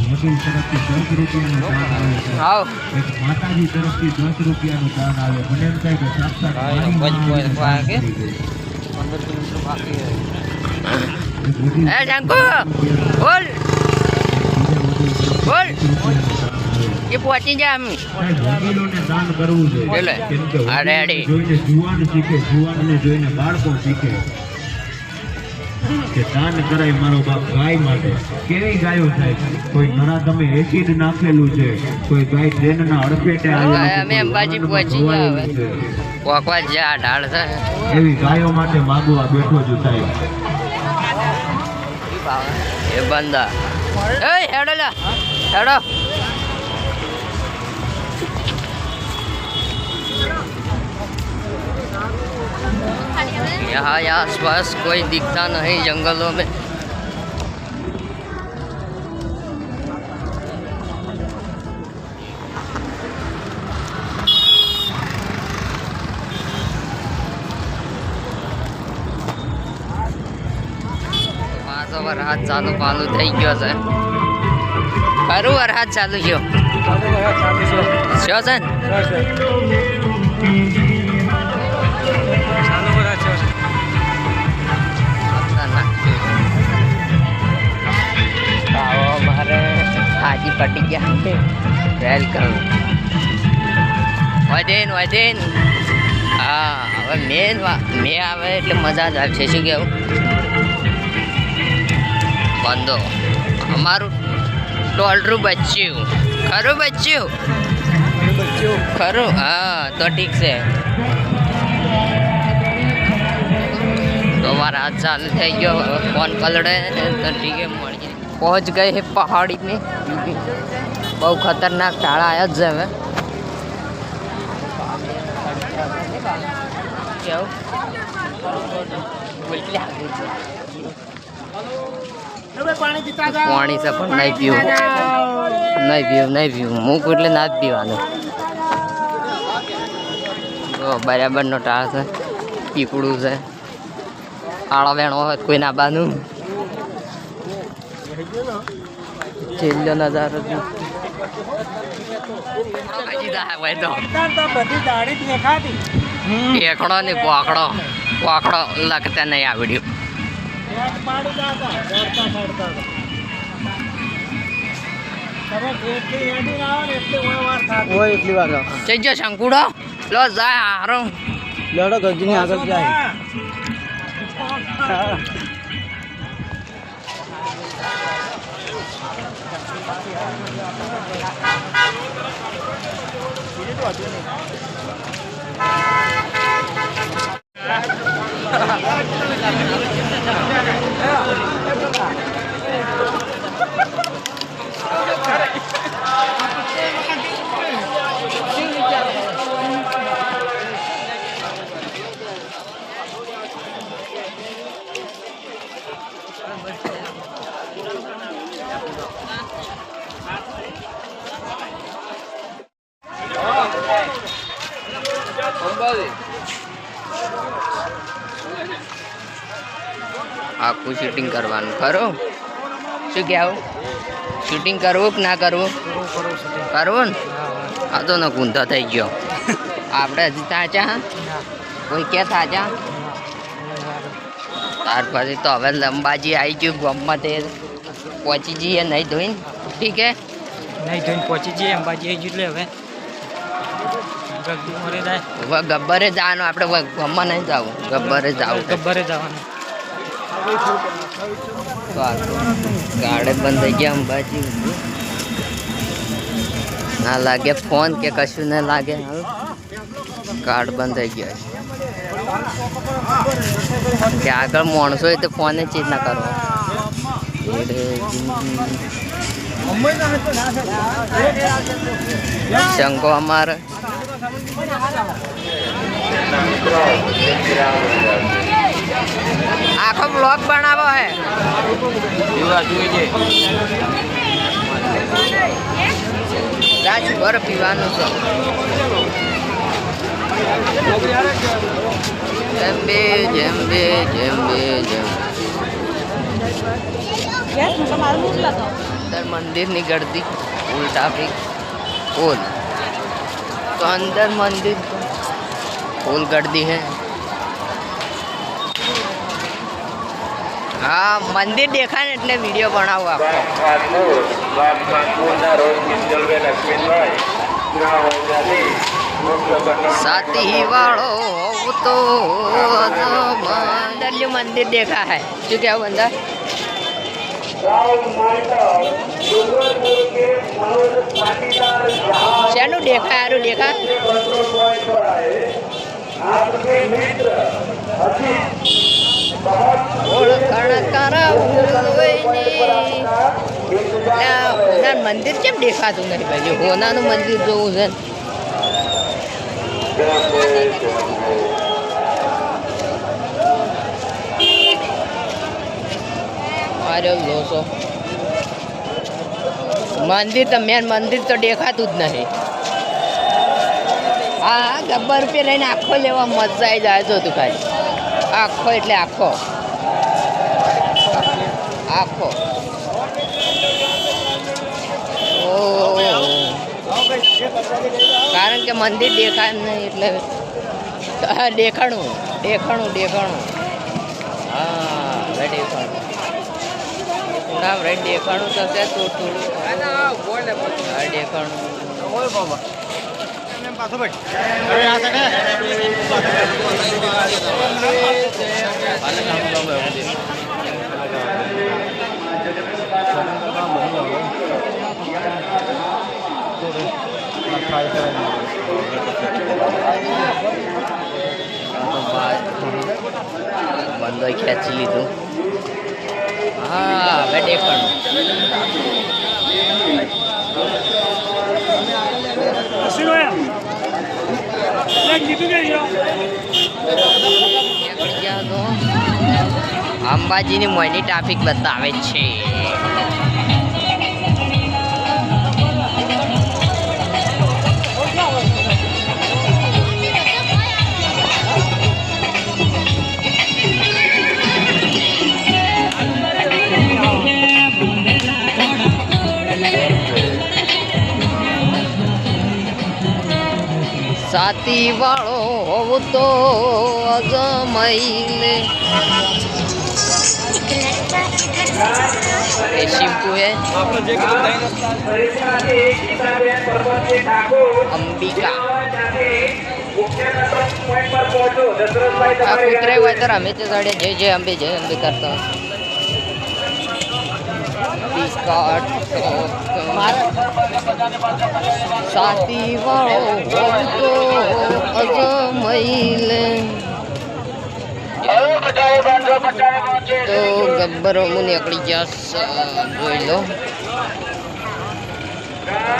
વકીલ તરફથી 10 રૂપિયાનું દાન આવે છે. એક માતાજી તરફથી 10 રૂપિયાનું દાન આવે. મને એમ થાય કે સાક્ષાત મારી માં આવી ગઈ. 15 કિલોમીટર બાકી છે. એ શંકુ બોલ બોલ એ પહોંચી જા અમે વકીલોને દાન કરવું જોઈએ. કેમ કે વકીલોને જોઈને જુવાન શીખે, જુવાનને જોઈને બાળકો શીખે કે દાન કરાય મારો બાપ ગાય માટે. કેવી ગાયો થાય? કોઈ નરાધમે એસિડ નાખેલું છે, કોઈ ગાય ટ્રેનના અડફેટે અમે અંબાજી પહોંચી ગયા હવે પોકવા જા ઢાળ છે એવી ગાયો માટે માગવા બેઠો છું સાહેબ. એ બંદા એ હેડો લે હેડો यहाँ आसपास कोई दिखता नहीं जंगलों में. વરસાદ ચાલુ પાલુ થઈ ગયો છે. ખરું વરસાદ ચાલુ થયો છે હાજી પટી ગયા. વેલકમ વધેન હા હવે મેન આવે એટલે મજા જ આવશે. શું કેવું બંધો અમારું ટોલરું બચ્યું ખરું બચ્યું ખરું હા તો ઠીક છે. તો મારા હાથ ચાલુ થઈ ગયો. ફોન પલડે તો ઠીક है मर पहुँच गए हैं पहाड़ी में. बहुत खतरनाक ढाड़ा आया જ હવે પાણી છે પણ નહીં પીવું મૂક એટલે ના જ પીવાનું. બરાબરનો ટાળ છે, પીપળું છે, આળો વેણો હોય કોઈ ના બાનું. છેલ્લો નજારો ટેકડો ને પોકડો લખતા નહીં આવડ્યું. જજો શંકુડો લો જાય હારો લડો ગજની આગળ જાય. આખું શૂટિંગ કરવાનું ખરું. શું કહેવું શૂટિંગ કરવું કે ના કરવું? કરવું ને. આ તો ન ગુંધો થઈ ગયો. આપણે હજી થાચા કોઈ કે થાચા ત્યાર પછી તો હવે લંબાજી આવી ગયું ગામમાં તે પહોંચી જઈએ નહીં ધોઈને. ઠીક હે નહીં ધોઈને પહોંચી જઈએ અંબાજી આવી ગયું એટલે હવે ગબ્બરે જવાનું. આપણે ગામમાં નહીં જવું, ગબ્બરે જવાનું. ગાડે બંધ થઈ ગયા અંબાજી. ના લાગે ફોન કે કશું ના લાગે. કાર્ડ બંધ થઈ ગયા કે આગળ માણસો હોય તો ફોને ચેન્જ ના કરો. શંકો અમારે આખો બ્લોગ બનાવો હે. રાજભર પીવાનું છે. જેમ બે अंदर मंदिर नहीं गर्दी उल्टा भी फुल तो अंदर मंदिर फुल गर्दी है। हाँ मंदिर देखा ने એટલે વિડિયો બનાવો આપો साथी वालों तो अंदर मंदिर देखा है जो क्या हुआ अंदर शानू देखा यारू देखा मंदिर केम देखा तू नहीं भाई होना मंदिर जो अरे लोसो मंदिर तो मेन मंदिर तो देखाતું જ નહીં। હા ગબ્બર રૂપિયા લઈને આખો લેવા મજા આવી જાય તો તું ખાલી આખો એટલે આખો આખો કારણ કે મંદિર દેખાય નહીં એટલે દેખાણું દેખાણું દેખાણું હા હવે દેખાણું ના ભાઈ દેખાણું થશે તો થોડું દેખાણું બંધો ખેંચી લીધું હા હવે દેખાણું અંબાજીની મોયની ટ્રાફિક બતાવે છે। साथी वालो हो तो अजमैले ये शिवपू है अंबिका कुत्रे हुए तर हमें तो साढ़े जय अंबे करता साथी वालों तो अजमैले तो गब्बरो मुनि अकड़ी जा જોઈ લો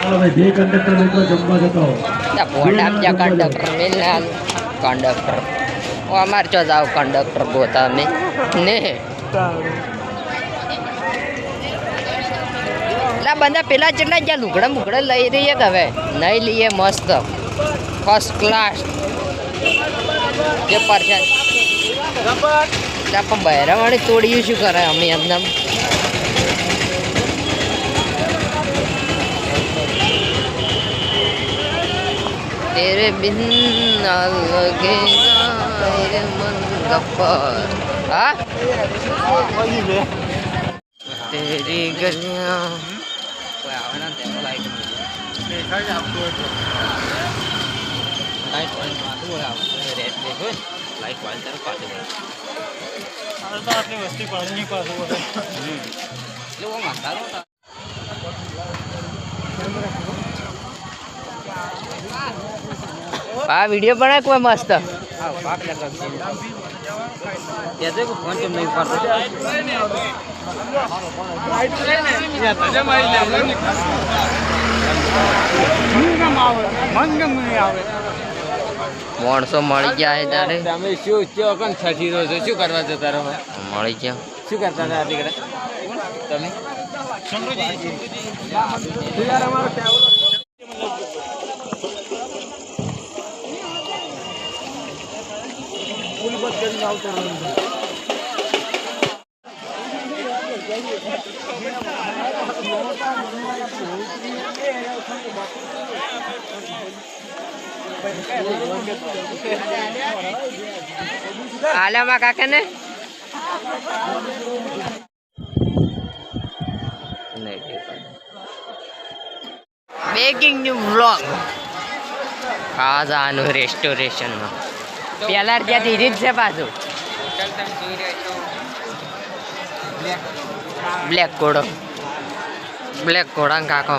હવે જે કંડક્ટર લોકો જમવા જતો ના બોટ આપ જા કંડક્ટર મેલને કંડક્ટર ઓ અમાર ચો જાવ કંડક્ટર ગોતા મે ને લા બંદા પેલા જેટલા જ્યાં લુગડા મુગડા લઈ રહીએ કે હવે નહીં લઈએ મસ્ત ફર્સ્ટ ક્લાસ જે પરછાન પણ બહેરાવાળી તોડ્યું શું કરે અમે એમને तेरे बिन ना लगेगा ये मन गप्पर हाँ तेरी गलियां कोई आवे ना देखो लाइट लाइट वाली माथू है रेड देखो लाइट वाली तरफ पाते हैं अरे तो आपने वस्ती पढ़नी पास हुआ है लो वो मारता रहा आ वीडियो बनाए कोई मस्त बाप लगा ये देखो फोन तुम नहीं करते या तजे मारी ले मन गम नहीं आवे माणसो मળી ગયા હે તારે તમે શું કયો કન છઠી રો શું કરવા જતા રહો મળી ગયા શું કરતા હતા દીકરા તમે શંકરજી યાર અમારો કેવો આલામાં કાકા ને બેકિંગ ન્યુ વ્લોગ ખાવાનું રેસ્ટોરેશનમાં પેલા ત્યાંથી રીત છે પાછું બ્લેક ઘોડો કાકો